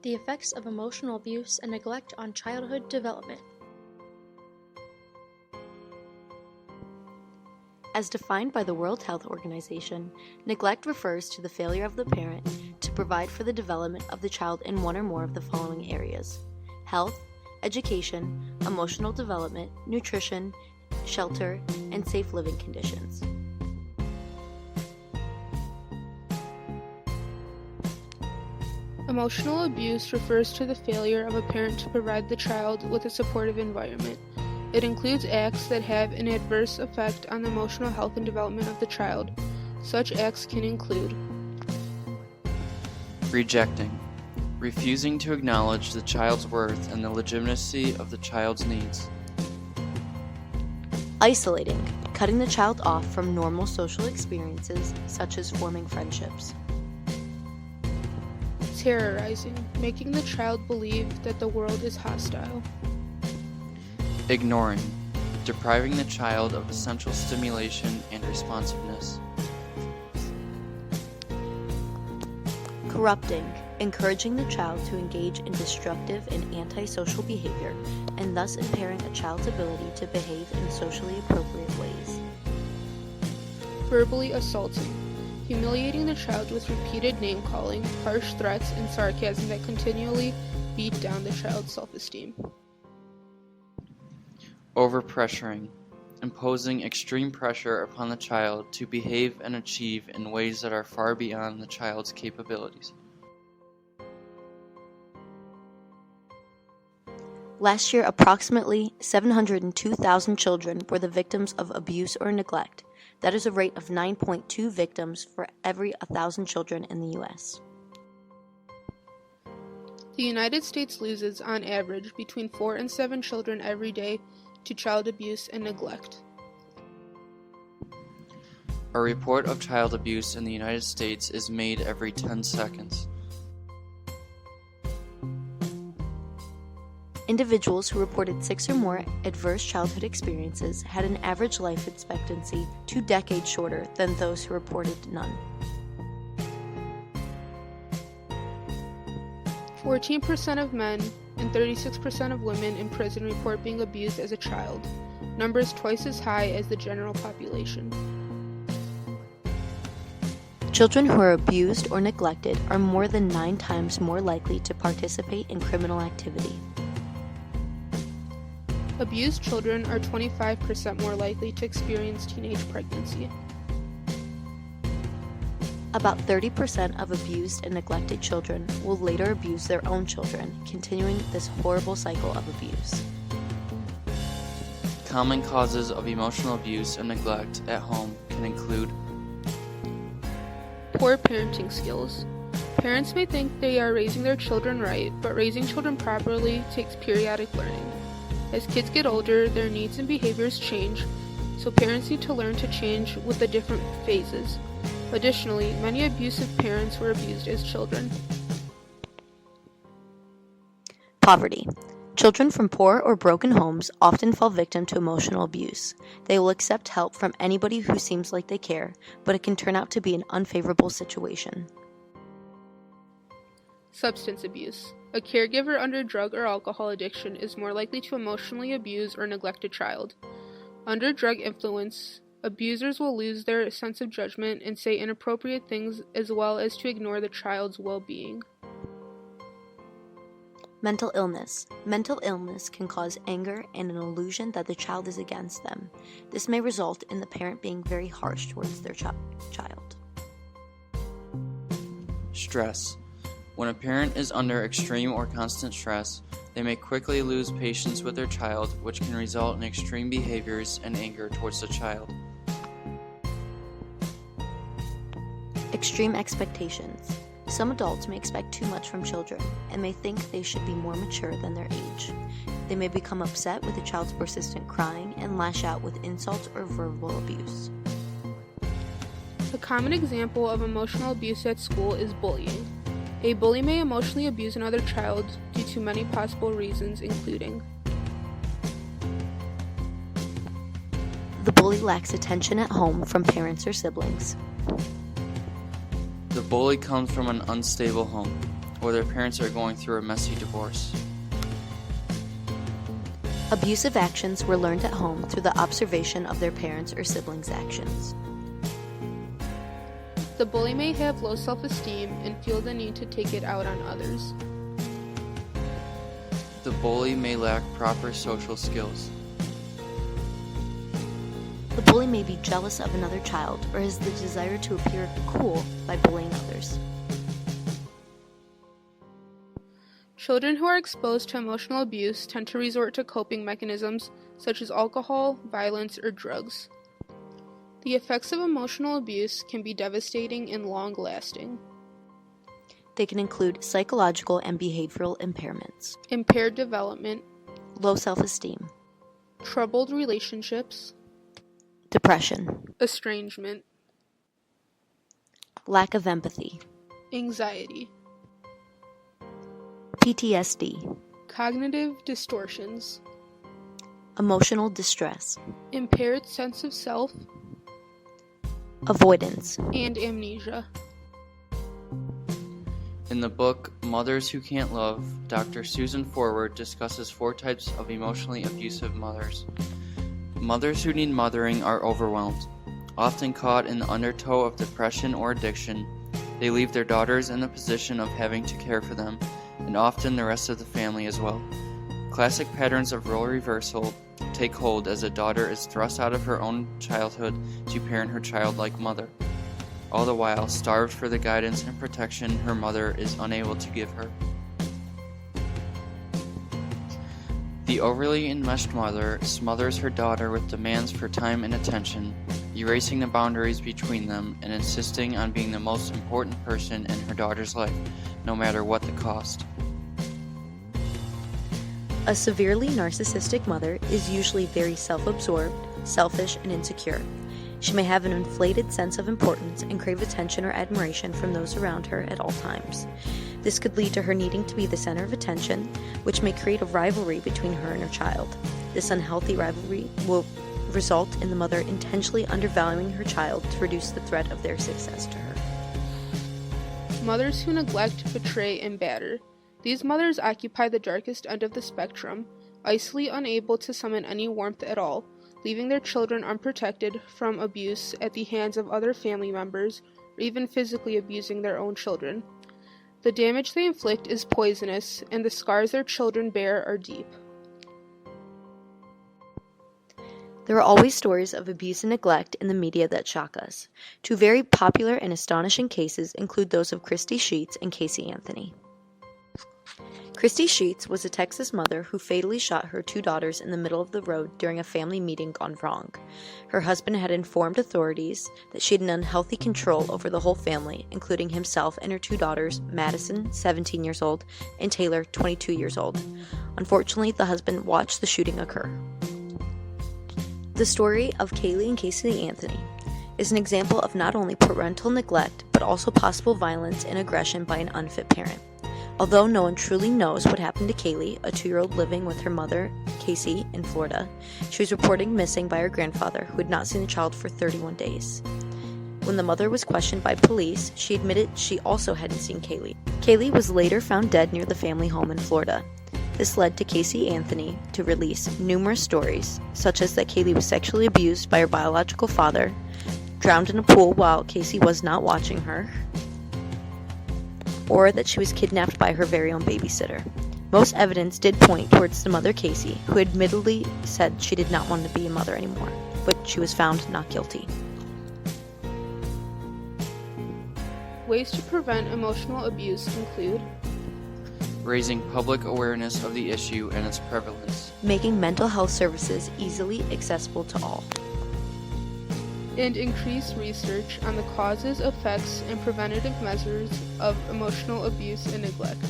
The effects of emotional abuse and neglect on childhood development. As defined by the World Health Organization, neglect refers to the failure of the parent to provide for the development of the child in one or more of the following areas: health, education, emotional development, nutrition, shelter, and safe living conditions. Emotional abuse refers to the failure of a parent to provide the child with a supportive environment. It includes acts that have an adverse effect on the emotional health and development of the child. Such acts can include rejecting, refusing to acknowledge the child's worth and the legitimacy of the child's needs. Isolating, cutting the child off from normal social experiences, such as forming friendships. terrorizing, making the child believe that the world is hostile. Ignoring, depriving the child of essential stimulation and responsiveness. Corrupting, encouraging the child to engage in destructive and antisocial behavior, and thus impairing a child's ability to behave in socially appropriate ways. Verbally assaulting, humiliating the child with repeated name-calling, harsh threats, and sarcasm that continually beat down the child's self-esteem. Overpressuring, imposing extreme pressure upon the child to behave and achieve in ways that are far beyond the child's capabilities. Last year, approximately 702,000 children were the victims of abuse or neglect. That is a rate of 9.2 victims for every 1,000 children in the U.S. The United States loses, on average, between 4 and 7 children every day to child abuse and neglect. A report of child abuse in the United States is made every 10 seconds. Individuals who reported 6 or more adverse childhood experiences had an average life expectancy 2 decades shorter than those who reported none. 14% of men and 36% of women in prison report being abused as a child, numbers twice as high as the general population. Children who are abused or neglected are more than 9 times more likely to participate in criminal activity. Abused children are 25% more likely to experience teenage pregnancy. About 30% of abused and neglected children will later abuse their own children, continuing this horrible cycle of abuse. Common causes of emotional abuse and neglect at home can include poor parenting skills. Parents may think they are raising their children right, but raising children properly takes periodic learning. As kids get older, their needs and behaviors change, so parents need to learn to change with the different phases. Additionally, many abusive parents were abused as children. Poverty. Children from poor or broken homes often fall victim to emotional abuse. They will accept help from anybody who seems like they care, but it can turn out to be an unfavorable situation. Substance abuse. A caregiver under drug or alcohol addiction is more likely to emotionally abuse or neglect a child. Under drug influence, abusers will lose their sense of judgment and say inappropriate things, as well as to ignore the child's well-being. Mental illness. Mental illness can cause anger and an illusion that the child is against them. This may result in the parent being very harsh towards their child. stress. When a parent is under extreme or constant stress, they may quickly lose patience with their child, which can result in extreme behaviors and anger towards the child. Extreme expectations. Some adults may expect too much from children and may think they should be more mature than their age. They may become upset with a child's persistent crying and lash out with insults or verbal abuse. A common example of emotional abuse at school is bullying. A bully may emotionally abuse another child due to many possible reasons, including the bully lacks attention at home from parents or siblings. The bully comes from an unstable home. or their parents are going through a messy divorce. Abusive actions were learned at home through the observation of their parents' or siblings' actions. The bully may have low self-esteem and feel the need to take it out on others. The bully may lack proper social skills. The bully may be jealous of another child or has the desire to appear cool by bullying others. Children who are exposed to emotional abuse tend to resort to coping mechanisms such as alcohol, violence, or drugs. The effects of emotional abuse can be devastating and long-lasting. They can include psychological and behavioral impairments, Impaired development, low self-esteem, troubled relationships, depression, estrangement, lack of empathy, anxiety, PTSD, cognitive distortions, emotional distress, impaired sense of self, avoidance. and amnesia. In the book Mothers Who Can't Love, Dr. Susan Forward discusses 4 types of emotionally abusive mothers. Mothers who need mothering are overwhelmed. Often caught in the undertow of depression or addiction, they leave their daughters in the position of having to care for them, and often the rest of the family as well. Classic patterns of role reversal take hold as a daughter is thrust out of her own childhood to parent her child like mother, all the while starved for the guidance and protection her mother is unable to give her. The overly enmeshed mother smothers her daughter with demands for time and attention, erasing the boundaries between them and insisting on being the most important person in her daughter's life, no matter what the cost. A severely narcissistic mother is usually very self-absorbed, selfish, and insecure. She may have an inflated sense of importance and crave attention or admiration from those around her at all times. This could lead to her needing to be the center of attention, which may create a rivalry between her and her child. This unhealthy rivalry will result in the mother intentionally undervaluing her child to reduce the threat of their success to her. Mothers who neglect, betray, and batter. These mothers occupy the darkest end of the spectrum, icily unable to summon any warmth at all, leaving their children unprotected from abuse at the hands of other family members, or even physically abusing their own children. The damage they inflict is poisonous, and the scars their children bear are deep. There are always stories of abuse and neglect in the media that shock us. 2 very popular and astonishing cases include those of Christy Sheets and Casey Anthony. Christy Sheets was a Texas mother who fatally shot her 2 daughters in the middle of the road during a family meeting gone wrong. Her husband had informed authorities that she had an unhealthy control over the whole family, including himself and her 2 daughters, Madison, 17 years old, and Taylor, 22 years old. Unfortunately, the husband watched the shooting occur. The story of Kaylee and Casey Anthony is an example of not only parental neglect, but also possible violence and aggression by an unfit parent. Although no one truly knows what happened to Kaylee, a 2-year-old living with her mother, Casey, in Florida, she was reported missing by her grandfather, who had not seen the child for 31 days. When the mother was questioned by police, she admitted she also hadn't seen Kaylee. Kaylee was later found dead near the family home in Florida. This led to Casey Anthony to release numerous stories, such as that Kaylee was sexually abused by her biological father, drowned in a pool while Casey was not watching her, or that she was kidnapped by her very own babysitter. Most evidence did point towards the mother Casey, who admittedly said she did not want to be a mother anymore, but she was found not guilty. Ways to prevent emotional abuse include Raising public awareness of the issue and its prevalence. Making mental health services easily accessible to all. and increase research on the causes, effects, and preventative measures of emotional abuse and neglect.